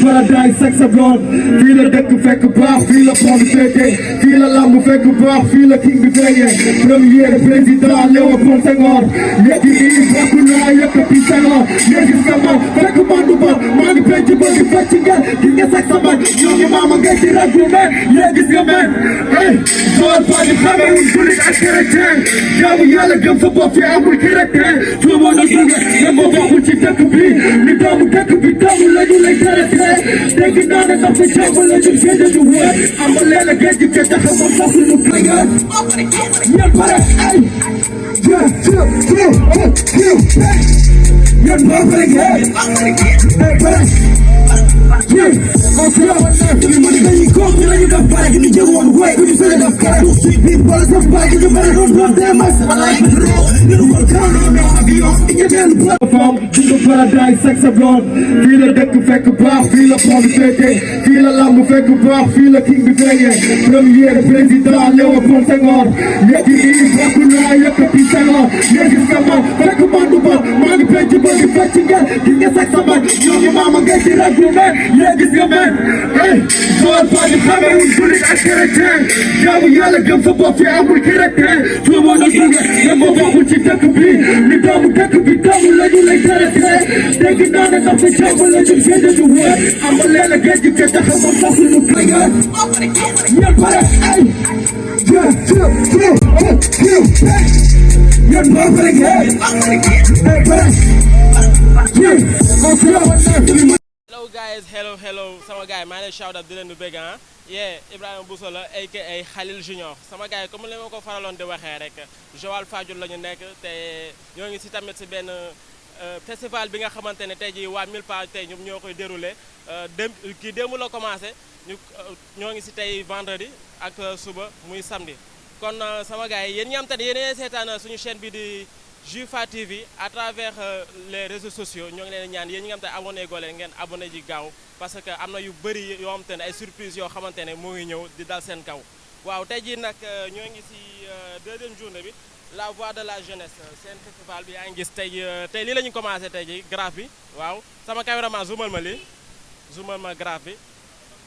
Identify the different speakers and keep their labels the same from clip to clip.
Speaker 1: paradise sexe blonde fii la dëkk fekk baax fii la pont féete fii la lamb fekk baax fii la king bi feeñee premier président Léopold Senghor léegi nii bokk naa yëkkati Senghor léegi nga ma fekk man du ba maa ngi penc ba di fecc ngeen gis nga sexe ba ñoo ngi maama ngay di raglu mais léegi nga meen hey Joal Fadiouth xamewul jullit ak chrétien jaamu yàlla gëm sa bopp fi amul chrétien soo mën a jóge ne ma bokkul ci dëkk bi ni doomu dëkk bi doomu la ñu lay traité dégg naa ne ndax sa jàmm la ñu géej du wër amal leen a géej gi te tax ma sax lu player ñen pare ay ñen boo pare ngeen ay pare paradise sexe blonde fii la dëkk fekk baax fii la pont féete fii la lamb fekk baax fii la king bi feeñee premier président Léopold Senghor léegi nii bokk naa yëkkati Senghor léegi nga ma fekk man du ba maa ngi penc ba di fecc ngeen gis nga sexe ba ñoo ngi maama ngay di raglu mais léegi nga meen hey Joal Fadiouth xamewul jullit ak chrétien jaamu yàlla gëm sa bopp fi amul chrétien soo mën a jóge ne ma bokkul ci dëkk bi ni doomu dëkk bi doomu la ñu lay traité dégg naa ne ndax sa jàmm la ñu géej du wër amal leen a géej gi te tax ma sax lu player ñen pare ay ñen boo pare ngeen ay pare
Speaker 2: Hello guys, hello sama gars yi maa ngi leen shout out di leen di bëgg Ibrahima Bousso la aka Khalil Junior sama gars yi comme li ma ko faraloon di waxee rek Joal Fadiouth la ñu nekk te ñoo ngi si tamit si benn festival bi nga xamante ne tey jii waa Milpa tey ñoom ñoo koy déroulé démb la commencé ñoo ngi si tey vendredi ak suba muy samedi kon sama gars yi yéen ñi am te yéen seetaan suñu chaîne bi di Jufa TV à travers les réseaux sociaux ñoo ngi leen ñaan yéen ñi nga xam te abonné goo leen ngeen abonné ji gaaw parce que am na yu bëri yoo xamante ne ay surprise yoo xamante ne moo ngi ñëw di dal seen kaw waaw tey jii nag ñoo ngi si deuxième journée bi la voix de la jeunesse seen festival bi yaa ngi gis tey lii la ñu commencé tey jii graphe bi waaw sama caméraman zoomal ma lii zoomal ma graphe bi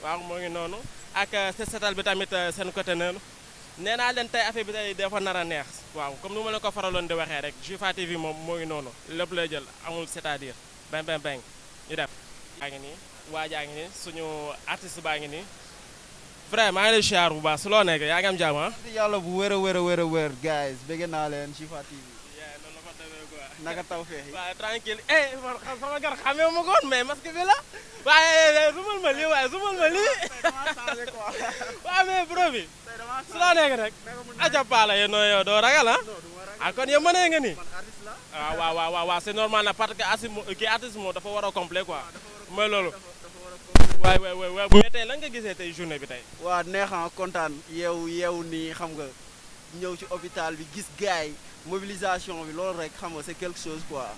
Speaker 2: waaw moo ngi noonu ak set setal bi tamit seen côté noonu nee naa leen tey affaire bi tey dafa nar a neex waaw comme ni ma leen ko faraloon di waxee rek Jufa TV moom moo ngi noonu lépp lay jël amul c'est-à-dire bang ñu def baa ngi nii waa jaa ngi nii suñu artiste baa ngi nii vraiment maa ngi lay siyaar bu baax su loo nekk yaa ngi am jàmm ah
Speaker 3: yàlla bu wér a wér guys bëgg naa leen Jufa TV
Speaker 2: noonu la fa demee quoi
Speaker 3: naka taw feex yi
Speaker 2: waaw tranquille man sama gar xamee ma koon mais masque bi la waaye zumal ma lii waaw mais bro bi su loo nekk rek aja paala yéen yow doo ragal ah kon yow mënee nga ni waaw c'est normal na parce que artiste moo dafa war a complet quoi mooy loolu waay mais tey lan nga gisee tey journée bi tey
Speaker 3: waaw neexan kontaan yeewu nii xam nga ñëw ci hôpital bi gis gars yi mobilisation bi loolu rek xam nga c'est quelque chose quoi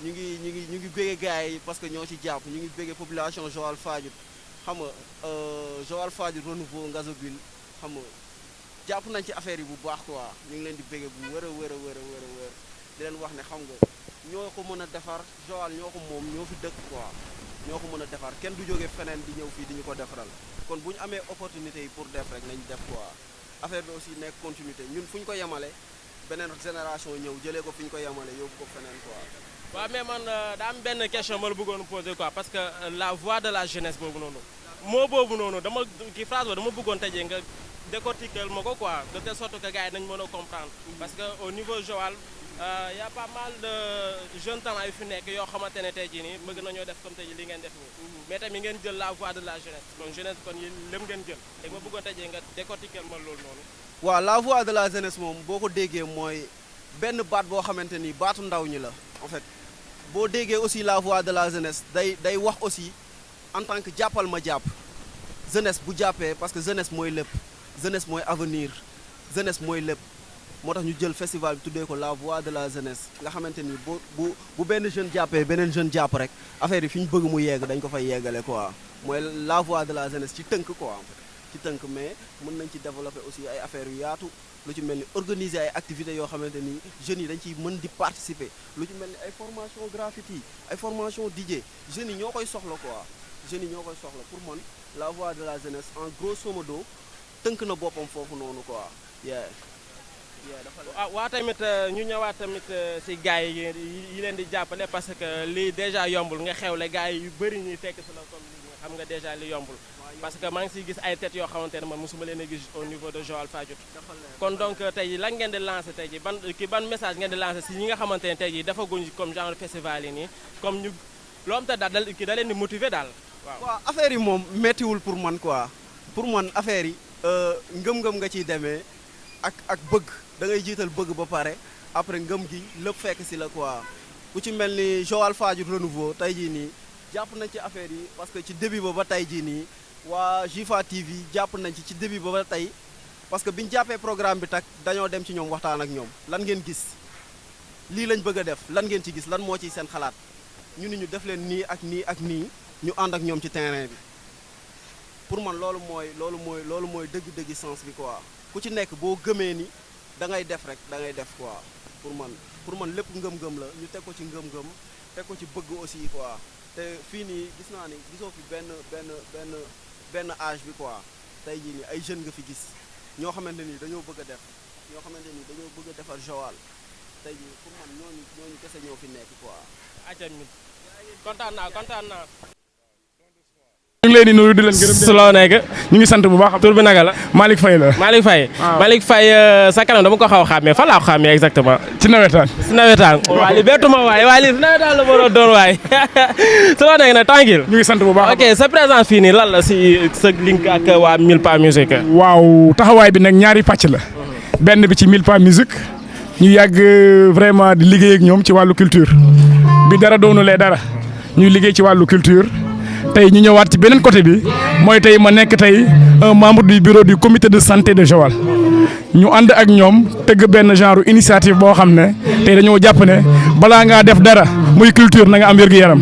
Speaker 3: ñu ngi bëggee gars yi parce que ñoo ci jàpp ñu ngi bëggee population Joal Fadiouth xam nga Joal Fadiouth renouveau Ngazobil xam nga jàpp nañ ci affaire yi bu baax quoi ñu ngi leen di bëggee bu wër di leen wax ne xam nga ñoo ko mën a defar Joal ñoo ko moom ñoo fi dëkk quoi ñoo ko mën a defar kenn du jógee feneen di ñëw fii di ñu ko defaral kon bu ñu amee opportunité yi pour def rek nañ def quoi affaire bi aussi nekk continuité ñun fu ñu ko yemale beneen génération ñëw jëlee ko fi ñu ko yemale yóbbu ko feneen quoi.
Speaker 2: waaw mais man daa am benn question ma la bëggoon poser quoi parce que la voix de la jeunesse boobu noonu moo boobu noonu dama kii phrase boobu dama bëggoon tëjee nga décortiquer ma ko quoi de telle sorte que gars yi nañ mën a comprendre parce que au niveau Joal y a pas mal de jeunes talents yu fi nekk yoo xamante ne tey jii nii bëgg nañoo def comme tey jii li ngeen def nii mais tamit ngeen jël la voix de la jeunesse donc jeunesse kon yéen lépp ngeen jël léegi ma bëggoon tëjee nga décortiquer ma loolu noonu.
Speaker 3: waaw la voix de la jeunesse moom boo ko déggee mooy benn baat boo xamante ni baatu ndaw ñi la en fait boo déggee aussi la voix de la jeunesse day wax aussi en tant que jàppal ma jàpp jeunesse bu jàppee parce que jeunesse mooy lépp jeunesse mooy avenir jeunesse mooy lépp moo tax ñu jël festival bi tuddee ko la voix de la jeunesse nga xamante ni bu benn jeune jàppee beneen jeune jàpp rek affaire yi fi ñu bëgg mu yegg dañ ko fay yeggale quoi mooy la voix de la jeunesse ci tënk quoi ci tënk mais mën nañ ci développer aussi ay affaires yu yaatu lu ci mel ni organiser ay activités yoo xamante ni jeunes yi dañ ciy mën di participer lu ci mel ni ay formation graffiti ay formation DJ jeunes yi ñoo koy soxla quoi jeunes yi ñoo koy soxla pour man la voix de la jeunesse en grosso modo tënk na boppam foofu noonu quoi.
Speaker 2: waa tamit ñu ñëwaat tamit si gars yi leen di jàppale parce que lii déjà yombul nga xewle gars yi yu bëri ñuy fekk si la comme lii xam nga déjà li yombul parce que maa ngi siy gis ay têtes yoo xamante ne man mosuma leen a gis au niveau de Joal Fadiouth kon donc tey lan ngeen di lancé tey ji ban message ngeen di lancé si ñi nga xamante ne tey ji dafa guñ comme genre festival yi nii comme ñu loo am te daal da leen di motiver daal
Speaker 3: waaw affaire yi moom méttiwul pour man quoi pour man affaire yi ngëm-ngëm nga ciy demee ak bëgg da ngay jiital bëgg ba pare après ngëm gi lépp fekk si la quoi ku ci mel ni Joal Fadiouth renouveau tey jii nii jàpp nañ ci affaire yi parce que ci début ba tey jii nii waa Jifa TV jàpp nañ ci début ba tey parce que bi ñu jàppee programme bi tak dañoo dem ci ñoom waxtaan ak ñoom lan ngeen gis lii lañ bëgg a def lan ngeen ci gis lan moo ciy seen xalaat ñu ni ñu def leen nii ak nii ak nii ñu ànd ak ñoom ci terrain bi pour man loolu mooy dëgg-dëgg sens bi quoi ku ci nekk boo gëmee ni da ngay def rek da ngay def quoi pour man lépp ngëm-ngëm la ñu teg ko ci ngëm-ngëm teg ko ci bëgg aussi quoi te fii nii gis naa ni gisoo fi benn âge bi quoi tey jii nii ay jeunes nga fi gis ñoo xamante ni dañoo bëgg a def ñoo xamante ni dañoo bëgg a defar Joal tey jii pour man ñooñu kese ñoo fi nekk quoi.
Speaker 2: kontaan naa.
Speaker 4: ñu ngi leen di nuyu di leen gërëm
Speaker 2: su loo nekk
Speaker 4: ñu ngi sant bu baax.
Speaker 2: tur bi naka la.
Speaker 4: Malick Faye la.
Speaker 2: Malick Faye. waaw Malick Faye sa kanam dama ko xaw a xàmmee fan laa ko xàmmee exactement.
Speaker 4: ci nawetaan.
Speaker 2: waaw li bettuma waaye li si nawetaan la war a doon waay su loo nekk nag tranquille.
Speaker 4: ñu ngi sant bu baax.
Speaker 2: ok sa présence fii nii lan la si sa link ak waa Milpa Music.
Speaker 4: waaw taxawaay bi nag ñaari pàcc la. benn bi ci Milpa Music ñu yàgg vraiment di liggéey ak ñoom ci wàllu culture bi dara doonulee dara ñuy liggéey ci wàllu culture. tey ñu ñëwaat ci beneen côté bi mooy tey ma nekk tey un membre du bureau du comité de santé de Joal ñu ànd ak ñoom tëgg benn genre initiative boo xam ne tey dañoo jàpp ne balaa ngaa def dara muy culture na nga am wér-gu-yaram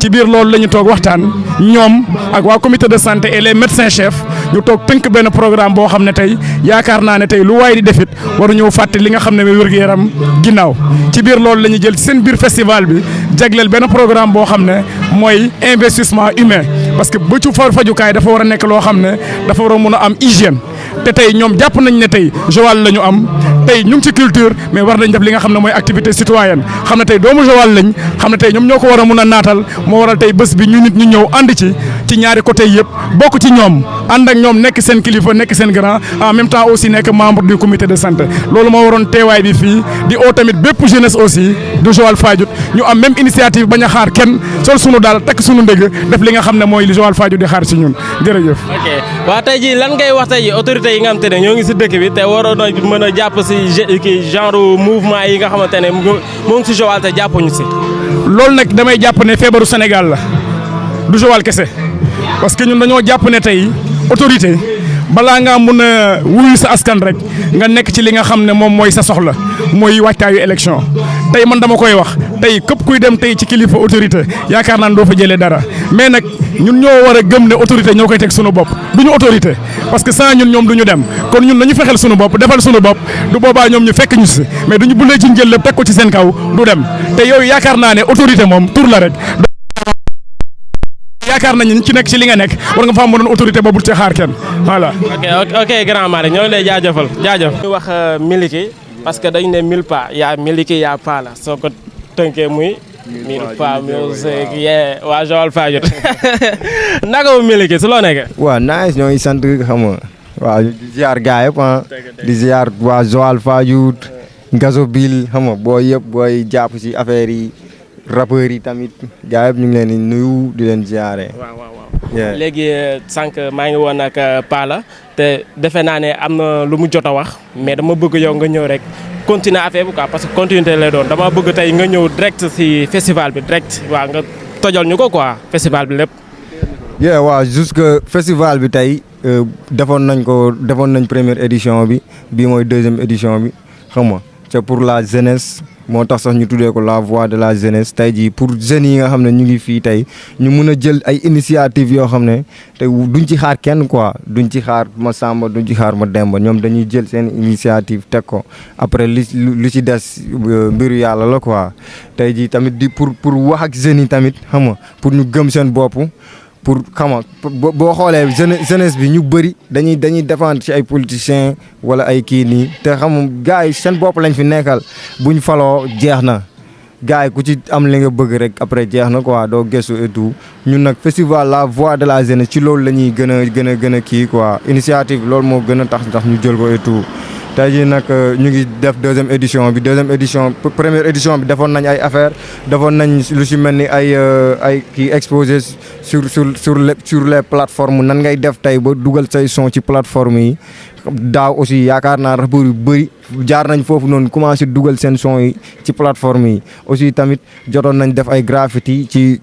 Speaker 4: ci biir loolu la ñu toog waxtaan ñoom ak waa comité de santé et les médecins chefs ñu toog tënk benn programme boo xam ne tey yaakaar naa ne tey lu waay di defit waru ñëw fàtte li nga xam ne mooy wér-gu-yaram ginnaaw ci biir loolu la ñu jël ci seen biir festival bi jagleel benn programme boo xam ne mooy investissement humain parce que bëccu fajukaay dafa war a nekk loo xam ne dafa war a mun a am hygiène te tey ñoom jàpp nañ ne tey Joal la ñu am tey ñu ngi ci culture mais war nañ def li nga xam ne mooy activité citoyenne xam ne tey doomu Joal lañ xam ne tey ñoom ñoo ko war a mun a naatal moo waral tey bés bi ñu nit ñu ñëw ànd ci ñaari côté yëpp bokk ci ñoom ànd ak ñoom nekk seen kilifa nekk seen grand en même temps aussi nekk membre du comité de santé loolu moo waroon teewaay bi fii di oo tamit bépp jeunesse aussi du Joal Fadiouth ñu am même initiative bañ a xaar kenn sol sunu daal takk sunu ndëgg def li nga xam ne mooy li Joal Fadiouth di xaar ci ñun jërëjëf.
Speaker 2: ok waaw tey jii lan ngay wax tey jii autorités yi nga xamante ne ñoo ngi si dëkk bi te waroon a mën a jàpp si kii genre mouvement yi nga xamante ne moo ngi si Joal te jàppuñu si.
Speaker 4: loolu nag damay jàpp ne feebaru Sénégal la du Joal kese parce que ñun dañoo jàpp ne tey autorité balaa ngaa mun a wuyu sa askan rek nga nekk ci li nga xam ne moom mooy sa soxla mooy waajtaayu élection tey man dama koy wax tey képp kuy dem tey ci kilifa autorité yaakaar naa ne doo fa jëlee dara mais nag ñun ñoo war a gëm ne autorité ñoo koy teg sunu bopp du ñu autorité parce que sans ñun ñoom du ñu dem kon ñun nañu fexeel sunu bopp defal sunu bopp du boobaa ñoom ñu fekk ñu si mais duñu bulee ci njël lépp teg ko ci seen kaw du dem te yow yaakaar naa ne autorité moom tur la rek. yaakaar nañu ci nekk ci li nga nekk war nga fa am mënoon autorité boobu ci xaar kenn voilà.
Speaker 2: ok grand Malick ñoo ngi lay jaajëfal jaajëf. ñu wax Miliki parce que dañu ne Milpa yaa Miliki yaa Pala soo ko tënkee muy. Milpa Music yee waa Joal Fadiouth naka mu Miliki su loo nekkee.
Speaker 5: waaw nice ñoo ngi sant xam nga waaw di ziar gars yëpp ah di ziar waa Joal Fadiouth Gazobil xam nga booy yëpp booy jàpp si affaire yi. rappeurs yi tamit gars yëpp ñu ngi leen di nuyu di leen ziare.
Speaker 2: waaw léegi sànq maa ngi woon ak Pala te defe naa ne am na lu mu jot a wax mais dama bëgg yow nga ñëw rek continuer affaire bi quoi parce que continuité lay doon dama bëgg tey nga ñëw direct si festival bi direct waaw nga tojal ñu ko quoi festival bi lépp.
Speaker 5: waaw jusque festival bi tey defoon nañ première édition bi bii mooy deuxième édition bi xam nga c'est pour la jeunesse. moo tax sax ñu tuddee ko la voix de la jeunesse tey jii pour jeunes yi nga xam ne ñu ngi fii tey ñu mun a jël ay initiative yoo xam ne te duñ ci xaar kenn quoi duñ ci xaar ma Samba duñ ci xaar ma Demba ñoom dañuy jël seen initiative teg ko après lu ci des mbiru yàlla la quoi tey jii tamit di pour wax ak jeunes yi tamit xam nga pour ñu gëm seen bopp pour xam nga boo xoolee jeunesse bi ñu bëri dañuy dépendre ci ay politiciens wala ay kii nii te xam nga gars yi seen bopp lañ fi nekkal buñ faloo jeex na gars yi ku ci am li nga bëgg rek après jeex na quoi doo gëstu et tout ñun nag festival la voix de la jeunesse ci loolu la ñuy gën a kii quoi initiative loolu moo gën a tax ñu jël ko et tout. tey jii nag ñu ngi def deuxième édition première édition bi defoon nañ ay affaire defoon nañ lu ci mel ni ay kii exposé sur les plateformes nan ngay def tey ba dugal say son ci plateforme yi daaw aussi yaakaar naa rapport yu bëri jaar nañ foofu noonu commencé dugal seen son yi ci plateforme yi aussi tamit jotoon nañ def ay graffiti ci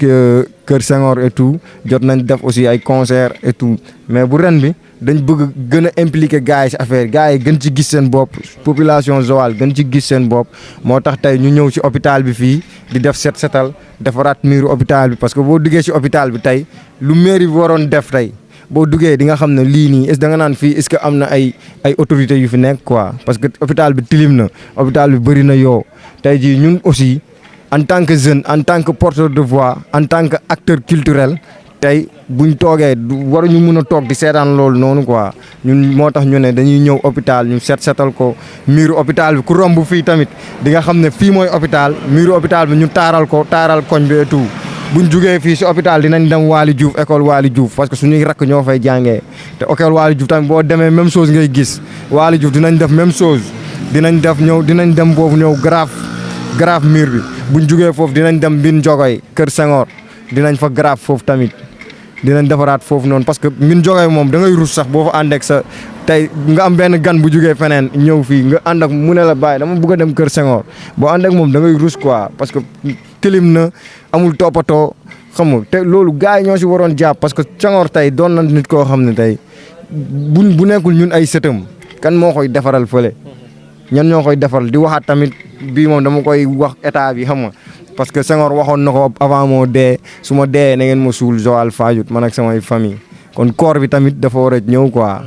Speaker 5: Kër Senghor et tout jot nañ def aussi ay concert et tout mais bu ren bi dañ bëgg gën a impliquer gars yi ci affaire gars yi gën ci gis seen bopp population Joal gën ci gis seen bopp moo tax tey ñu ñëw ci hôpital bi fii di def setal defaraat miiru hôpital bi parce que boo duggee ci hôpital bi tey lu mairie bi waroon def tey boo duggee di nga xam ne lii nii est-ce da nga naan fii est-ce que am na ay autorités yu fi nekk quoi parce que hôpital bi tilim na hôpital bi bëri na yoo tey jii ñun aussi en tant que jeune en tant que porteur de voix en tant que acteur culturel tey buñ toogee waruñu mun a toog di seetaan loolu noonu quoi ñun moo tax ñu ne dañuy ñëw hôpital ñu setal ko miiru hôpital bi ku romb fii tamit di nga xam ne fii mooy hôpital miiru hôpital bi ñu taaral koñ bi et tout buñ jugee fii si hôpital dinañ dem Waly Diouf école Waly Diouf parce que suñuy rakk ñoo fay jàngee te école Waly Diouf tamit boo demee même chose ngay gis Waly Diouf dinañ def même chose dinañ dem foofu ñëw grave mur bi buñ jugee foofu dinañ dem Mbine Jogoy Kër Senghor dinañ fa grave foofu tamit dinañ defaraat foofu noonu parce que Mbine Jogoy moom da ngay rus sax boo fa ànd ak sa tey nga am benn gan bu jugee feneen ñëw fii nga ànd ak mu ne la bàyyi dama bëgg a dem Kër Senghor boo ànd ak moom da ngay rus quoi parce que tilim na amul toppatoo xam nga te loolu gars yi ñoo si waroon jàpp parce que Senghor tey doon na nit koo xam ne tey bu nekkul ñun ay sëtam kan moo koy defaral fële ñan ñoo koy defaral di waxaat tamit bii moom dama koy wax état bi xam nga parce que Senghor waxoon na ko avant moo dee su ma dee na ngeen ma suul Joal Fadiouth man ak samay famille kon koor bi tamit dafa war a ñëw quoi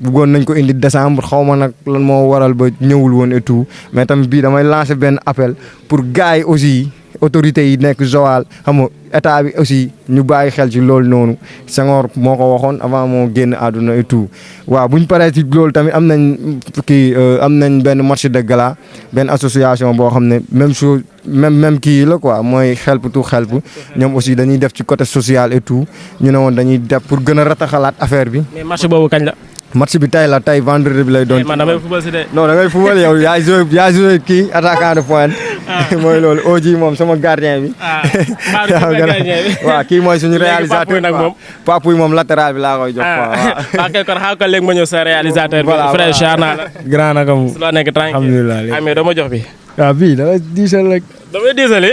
Speaker 5: bëggoon nañ ko indi décembre xaw ma nag lan moo waral ba ñëwul woon et tout mais tamit bii damay lancer benn appel pour gars yi aussi autorités yi nekk Joal xam nga état bi aussi ñu bàyyi xel ci loolu noonu Senghor moo ko waxoon avant moo génn àdduna et tout waaw bu ñu paree ci loolu tamit am nañ benn match de gala benn association boo xam ne même chose même kii la quoi mooy Help to Help ñoom aussi dañuy def ci côté social et tout ñu ne woon dañuy def pour gën a rataxalaat affaire bi.
Speaker 2: mais match boobu kañ la.
Speaker 5: match bi tey vendredi bi lay doon.
Speaker 2: man damay football si de.
Speaker 5: non da ngay football yow yaa joué kii attaquant de pointe. mooy loolu Oji moom sama gardien bi. waaw kii mooy suñu réalisateur
Speaker 2: nag
Speaker 5: Papouy moom latéral bi laa koy jox quoi.
Speaker 2: waaw kay kon xam nga léegi ma ñëw sa réalisateur bi. frère Cheikh naa la.
Speaker 6: grand naka mu.
Speaker 2: su la nekk tranquille
Speaker 6: alhamdulilah
Speaker 2: amee doo ma jox bi.
Speaker 6: waaw bii da ngay diisal rek.
Speaker 2: damay diisali.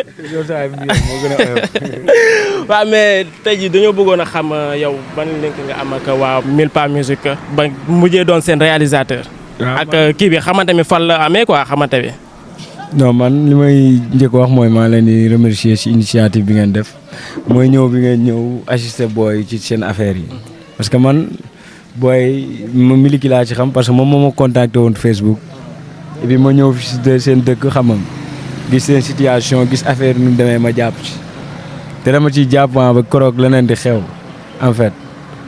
Speaker 2: waaw mais tey jii dañoo bëggoon a xam yow ban link nga am ak waa Milpa Music ba mujjee doon seen réalisateur. ak kii bi xamante mi fan la amee quoi xamante bi.
Speaker 6: non man li may njëkk wax mooy maa leen di remercier ci initiative bi ngeen def mooy ñëw bi ngeen ñëw assister booy ci seen affaire yi parce que man booy Miliki laa ci xam parce que moom moo ma contacté woon Facebook et puis ma ñëw fi seen dëkk xamam gis seen situation gis affaire yi nu mu demee ma jàpp ci te dama ciy jàpp ba koroog leneen di xew en fait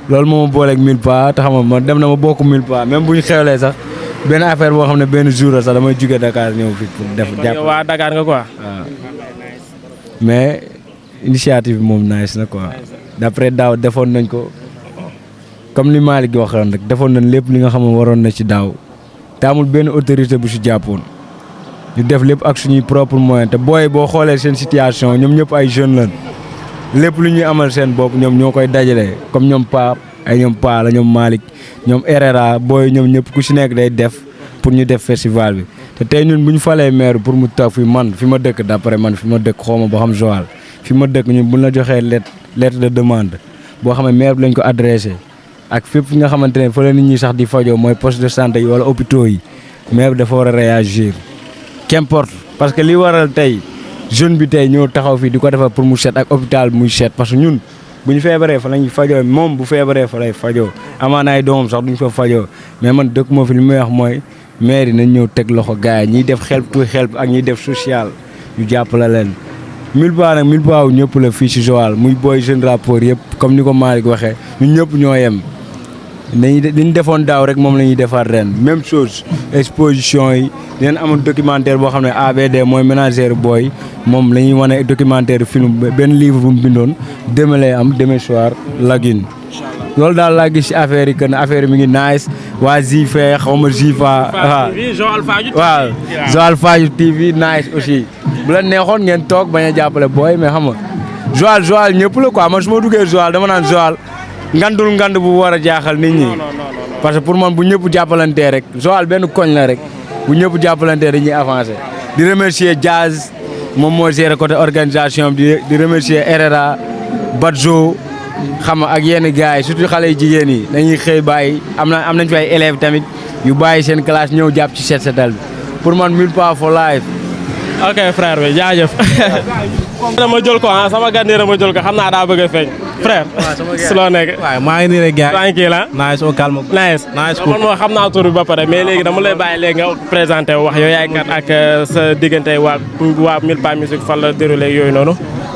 Speaker 6: loolu moo ma booleeg Milpa te xamam ma dem na ma bokk Milpa même bu ñu xewlee sax. benn affaire boo xam ne benn jour la sax damay jóge Dakar ñëw fi pour def jàpp
Speaker 2: waa Dakar nga quoi.
Speaker 6: waaw mais initiative bi moom nice na quoi d'après daaw defoon nañ ko comme li Malick waxoon rek defoon nañ lépp li nga xam ne waroon na ci daaw te amul benn autorité bu si jàppoon ñu def lépp ak suñuy propre moyen te booy boo xoolee seen situation ñoom ñëpp ay jeunes lañ lépp lu ñuy amal seen bopp ñoom ñoo koy dajale comme ñoom ñoom Pa la ñoom Malick ñoom RRA booy ñoom ñëpp ku si nekk day def pour ñu def festival bi te tey ñun bu ñu falee maire pour mu toog fi man fi ma dëkk d'après man fi ma dëkk xawma ba xam Joal fi ma dëkk ñun bu ñu la joxee lettre de demande boo xam ne maire bi lañ ko adressé ak fépp fi nga xamante ne fa la nit ñi sax di fajoo mooy poste de santé yi wala hôpitaux yi maire bi dafa war a réagir qu'importe parce que li waral tey jeune bi tey ñoo taxaw fii di ko defar pour mu set ak hôpital muy set parce que ñun bu ñu feebaree fa lañuy fajoo moom bu feebaree fa lay fajoo amaana ay doomam sax duñ fa fajoo mais man dëkk moo fi li may wax mooy maire yi nañ ñëw teg loxo gars yi ñiy def Help to Help ak ñiy def social ñu jàppale leen Milpa nag Milpa wu ñëpp la fii si Joal muy booy jeune rapport yëpp comme ni ko Malick waxee ñun ñëpp ñoo yem dañu defoon daaw rek moom la ñuy defaat ren même chose exposition yi dinañ amoon documentaire boo xam ne ABD mooy ménagère booy moom la ñuy wane documentaire film benn livre bu mu bindoon deme lay am demain soir Lagune loolu daal laa gis si affaire yi que ne affaire mi ngi nice waa Zife xaw ma Zifa waaw Joal Fadiouth TV nice aussi bu la neexoon ngeen toog bañ a jàppale booy mais xam nga Joal ñëpp la quoi man su ma duggee Joal dama naan Joal ngandul ngand bu war a jaaxal nit ñi parce que pour man bu ñëpp jàppalantee rek Joal benn koñ la rek bu ñëpp jàppalantee dañuy avancé di remercier Jazz moom moo géré côté organisation di remercier RRA Badjo xam nga ak yenn gars yi surtout xale yu jigéen yi dañuy xëy bàyyi am nañ fi ay élèves tamit yu bàyyi seen classe ñëw jàpp ci set setal bi pour man Milpa for life.
Speaker 2: ok frère bi jaajëf. ma jël ko sama gànneera ma jël ko xam naa daa bëgg a feeñ. frère si loo nekk.
Speaker 7: waaw maa ngi nii rek gars
Speaker 2: tranquille ah.
Speaker 7: nice au calme.
Speaker 2: nice man moo xam naa tur bi ba pare mais léegi dama lay bàyyi léegi nga présenté wax yow yaay kat ak sa diggante waa Milpa Music fan la déroulé yooyu noonu.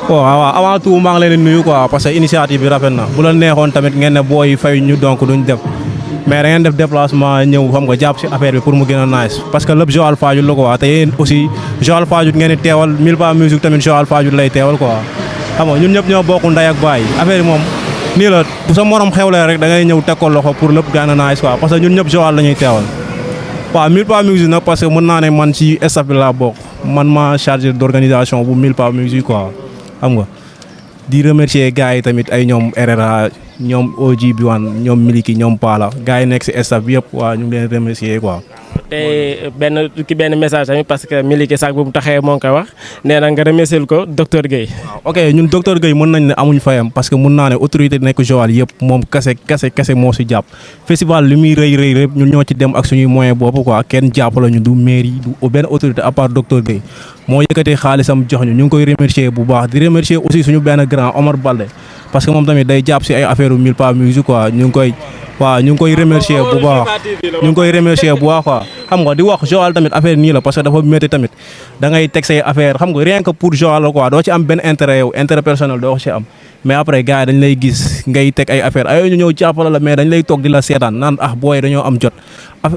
Speaker 7: waaw avant tout maa ngi leen di nuyu quoi parce que initiative bi rafet na bu la neexoon tamit ngeen ne booy fay ñu donc duñ def mais da ngeen def déplacement ñëw xam nga jàpp si affaire bi pour mu gën a nice parce que lépp Joal Fadiouth la quoi te yéen aussi Joal Fadiouth ngeen di teewal Milpa Music tamit Joal Fadiouth lay teewal quoi xam nga ñun ñëpp ñoo bokk ndey ak baay affaire yi moom nii la bu sa morom xewlee rek da ngay ñëw teg ko loxo pour lépp gën a nice quoi parce que ñun ñëpp Joal la ñuy teewal waaw Milpa Music nag parce que mën naa ne man ci staff bi laa bokk man ma chargé d'organisation bu Milpa Music quoi xam nga di remercier gars yi tamit ay ñoom RRA ñoom OG bi wan ñoom Miliki ñoom Pala gars yi nekk si staff bi yëpp waaw ñu ngi leen remercier quoi.
Speaker 2: te benn message tamit parce que Miliki sax bu mu taxee moo ngi koy wax nee na nga remercier ko docteur Guèye.
Speaker 7: waaw ok ñun docteur Guèye mën nañ ne amuñ fayam parce que mën naa ne autorité nekk Joal yëpp moom kese moo si jàpp. festival li muy rëy ñun ñoo ci dem ak suñuy moyen bopp quoi kenn jàppale ñu du mairie du benn autorité à part docteur Guèye moo yëkkatee xaalisam jox ñu ngi koy remercier bu baax di remercier aussi suñu benn grand Omar Balde parce que moom tamit day jàpp si ay affaire Milpa Music quoi ñu ngi koy remercier bu baax quoi xam nga di wax Joal tamit affaire nii la parce que dafa métti tamit da ngay teg say affaire xam nga rien que pour Joal la quoi doo ci am benn intérêt yow intérêt personnel doo ko ci am mais après gars yi dañ lay gis ngay teg ay affaire ay ñu ñëw jàppale la mais dañ lay toog di la seetaan naan booy dañoo am jot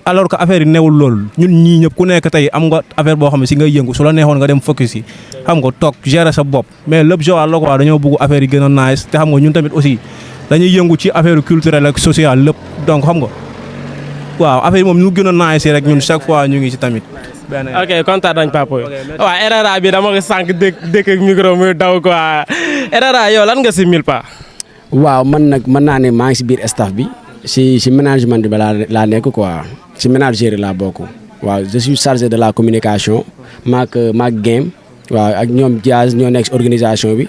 Speaker 7: alors que affaire yi newul loolu ñun ñii ñëpp ku nekk tey am nga affaire boo xam ne si ngay yëngu su la neexoon nga dem focus yi xam nga toog gérer sa bopp mais lépp Joal la quoi dañoo bëgg affaire yi gën a nice te xam nga ñun tamit aussi dañuy yëngu ci affaire culturelle ak sociale lépp donc xam nga waaw affaire yi moom ñu gën a nice rek ñun chaque fois ñu ngi ci tamit.
Speaker 2: ok kontaan nañ papa waaw RRA bi dama ko sànq dëkk ak micro muy daw quoi RRA yow lan nga si Milpa.
Speaker 8: waaw man nag mën naa ne maa ngi si biir staff bi si management bi laa nekk quoi si ménagerie laa bokk waaw je suis chargé de la communication maak game waaw ak ñoom Diaz ñoo nekk si organisation bi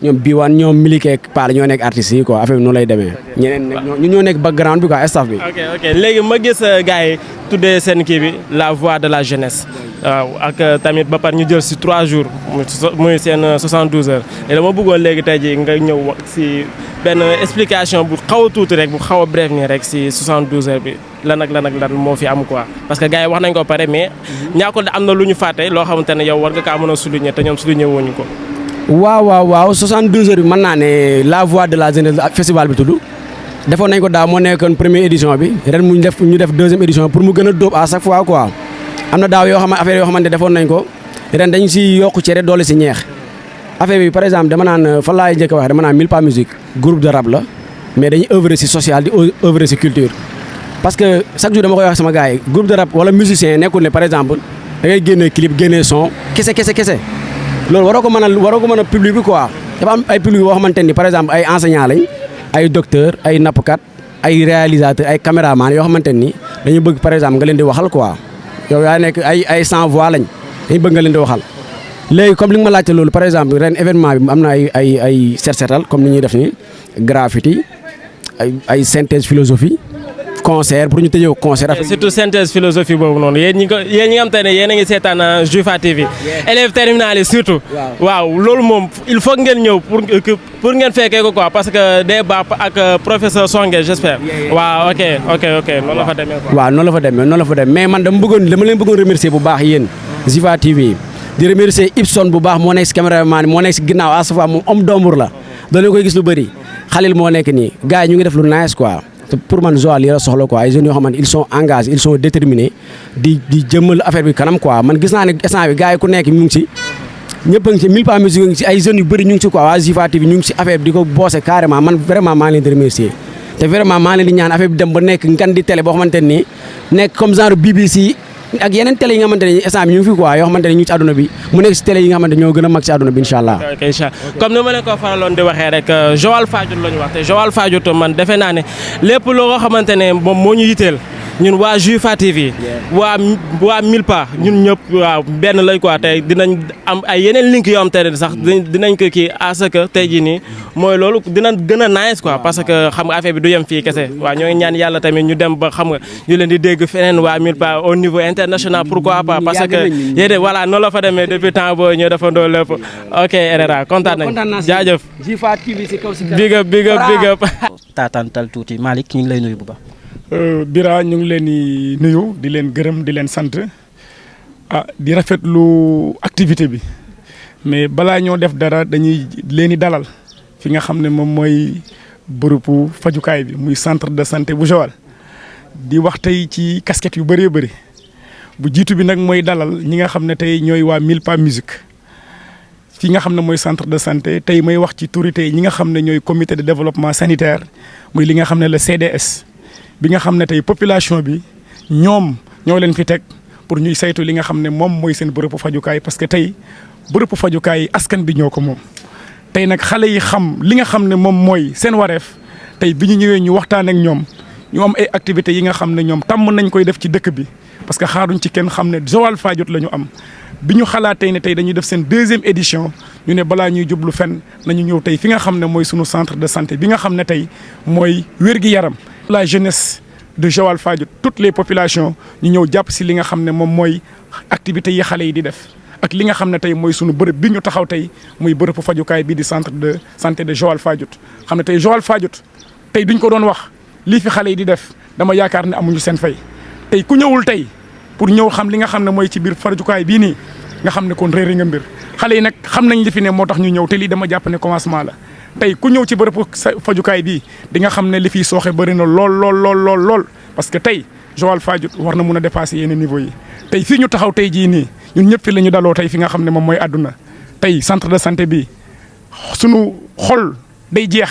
Speaker 8: ñoom Biwane ñoom Miliki ak Pala ñoo nekk artistes yi quoi affaire bi noonu lay demee ñeneen ñu ñoo nekk background bi quoi staff bi.
Speaker 2: ok léegi ma gis gars yi tuddee seen kii bi la voix de la jeunesse waaw ak tamit ba pare ñu jël si 3 jours muy seen 72 heures et dama bëggoon léegi tey jii nga ñëw si benn explication bu xaw a tuuti rek bu xaw a bref nii rek si 72 heures bi lan ak lan moo fi am quoi parce que gars yi wax nañ ko pare mais ñaakul am na lu ñu fàtte loo xamante ne yow war nga kaa mën a souligner te ñoom souligner wuñu ko.
Speaker 8: waaw 72 heures bi mën naa ne la voix de la jeunesse festival bi tudd defoon nañ ko daaw moo nekkoon première édition bi ren ñu def deuxième édition pour mu gën a dóob à chaque fois quoi am na daaw affaire yoo xamante defoon nañ ko ren dañ si yokku cere doole si ñeex affaire bi par exemple dama naan fan laay njëkk a wax dama naan Milpa Music groupe de rap la mais dañuy œuvrer si social di œuvrer si culture parce que chaque jour dama koy wax sama gars yi groupe de rap wala musicien nekkul ne par exemple da ngay génnee clip génnee son kese loolu waroo ko mën a public bi quoi dafa am ay public boo xamante ni par exemple ay enseignants lañ ay docteurs ay nappkat ay réalisateurs ay caméraman yoo xamante ni dañu bëgg par exemple nga leen di waxal quoi yow yaa nekk ay sans voix lañ dañu bëgg nga leen di waxal. léegi comme li nga ma laajte loolu par exemple ren événement bi am na ay set-setal comme ni ñuy def ni graffiti ay synthèse philosophie concert pour ñu tëjee concert.
Speaker 2: surtout synthèse philosophie boobu noonu yéen ñi nga xam te ne yéen a ngi seetaan Jufa TV élèves terminale yi surtout. waaw loolu moom il faut ngeen ñëw pour ngeen fekkee ko quoi parce que day baax ak professeur Songe j'espère. waaw ok noonu la fa demee quoi.
Speaker 8: waaw noonu la fa demee mais man dama leen bëggoon remercier bu baax yéen Jufa TV di remercier Ibson bu baax moo nekk si caméraman moo nekk si ginnaaw à chaque fois moom homme d'ombre la doole koy gis lu bëri Khalil moo nekk nii gars yi ñu ngi def lu nice quoi te pour man Joal lii la soxla quoi ay jeunes yoo xamante ils sont engagés ils sont déterminés di jëmmal affaire bi kanam quoi man gis naa ne instant bi gars yi ku nekk ñu ngi si ñëpp a ngi si Mille Pas Musique ngi si ay jeunes yu bëri ñu ngi si quoi waa Zifa TV ñu ngi si affaire bi di ko boose carrément man vraiment maa ngi leen di remercier te vraiment maa ngi leen di ñaan affaire bi dem ba nekk ngan di télé boo xamante ne nekk comme genre BBC ak yeneen télé yi nga xamante ne instant bi ñu ngi fi quoi yoo xamante ne ñu ngi ci àdduna bi mu nekk si télé yi nga xamante ñoo gën a mag si àdduna bi incha allah.
Speaker 2: ok incha allah comme ni ma leen ko faraloon di waxee rek Joal Fadiouth la ñu wax te Joal Fadiouth man defe naa ne lépp loo xamante ne moom moo ñu yitteel ñun waa Zifa TV waa Mille Pas ñun ñëpp waaw benn lañ quoi tey dinañ am ay yeneen link yoo xam te ne sax dinañ ko kii à ce que tey jii nii mooy loolu dina gën a nice quoi parce que xam nga affaire bi du yem fii kese waaw ñoo ngi ñaan yàlla tamit ñu dem ba xam nga ñu leen di dégg feneen waa Mille Pas au niveau international pourquoi pas parce que yéen voilà noonu la fa demee depuis temps boobu ñu defandoo lépp ok RRA kontaan nañ jaajëf
Speaker 8: Zifa TV si kaw si
Speaker 2: big up
Speaker 9: taatantal tuuti Malick ñu ngi lay nuyu bu baax.
Speaker 4: Bira ñu ngi leen di nuyu di leen gërëm di leen sant di rafetlu activité bi mais balaa ñoo def dara dañuy leen di dalal fi nga xam ne moom mooy bërëbu fajukaay bi muy centre de santé bu Joal di wax tey ci casquette yu bëree bëri bu jiitu bi nag mooy dalal ñi nga xam ne tey ñooy waa Mille Pas Musique fi nga xam ne mooy centre de santé tey may wax ci autorité ñi nga xam ne ñooy comité de développement sanitaire muy li nga xam ne le CDS. bi nga xam ne tey population bi ñoom ñoo leen fi teg pour ñuy saytu li nga xam ne moom mooy seen bërëbu fajukaay parce que tey bërëbu fajukaay askan bi ñoo ko moom. tey nag xale yi xam li nga xam ne moom mooy seen wareef tey bi ñu ñëwee ñu waxtaan ak ñoom ñu am ay activités yi nga xam ne ñoom tàmm nañ koy def ci dëkk bi parce que xaaruñ ci kenn xam ne Joal Fadiouth la ñu am. bi ñu xalaatee ne tey dañuy def seen 2e édition ñu ne balaa ñuy jublu fenn nañu ñëw tey fi nga xam ne mooy sunu centre de santé bi nga xam ne tey mooy wér-gi-yaram la jeunesse de Joal Fadiouth toutes les populations ñu ñëw jàpp si li nga xam ne moom mooy activités yi xale yi di def ak li nga xam ne tey mooy sunu bërëb bi ñu taxaw tey muy bërëbu fajukaay bi di centre de santé de Joal Fadiouth xam ne tey Joal Fadiouth tey duñ ko doon wax lii fi xale yi di def dama yaakaar ne amuñu seen fay tey ku ñëwul tey pour ñëw xam li nga xam ne mooy ci biir fajukaay bii nii nga xam ne kon réeri nga mbir xale yi nag xam nañ li fi ne moo tax ñu ñëw te lii dama jàpp ne commencement la tey ku ñëw ci bërëb fajukaay bii di nga xam ne li fiy sooxe bëri na lool parce que tey Joal Fadiouth war na mun a dépasser yenn niveau yi tey fii ñu taxaw tey jii nii ñun ñëpp fi la ñu daloo tey fi nga xam ne moom mooy àdduna tey centre de santé bi sunu xol day jeex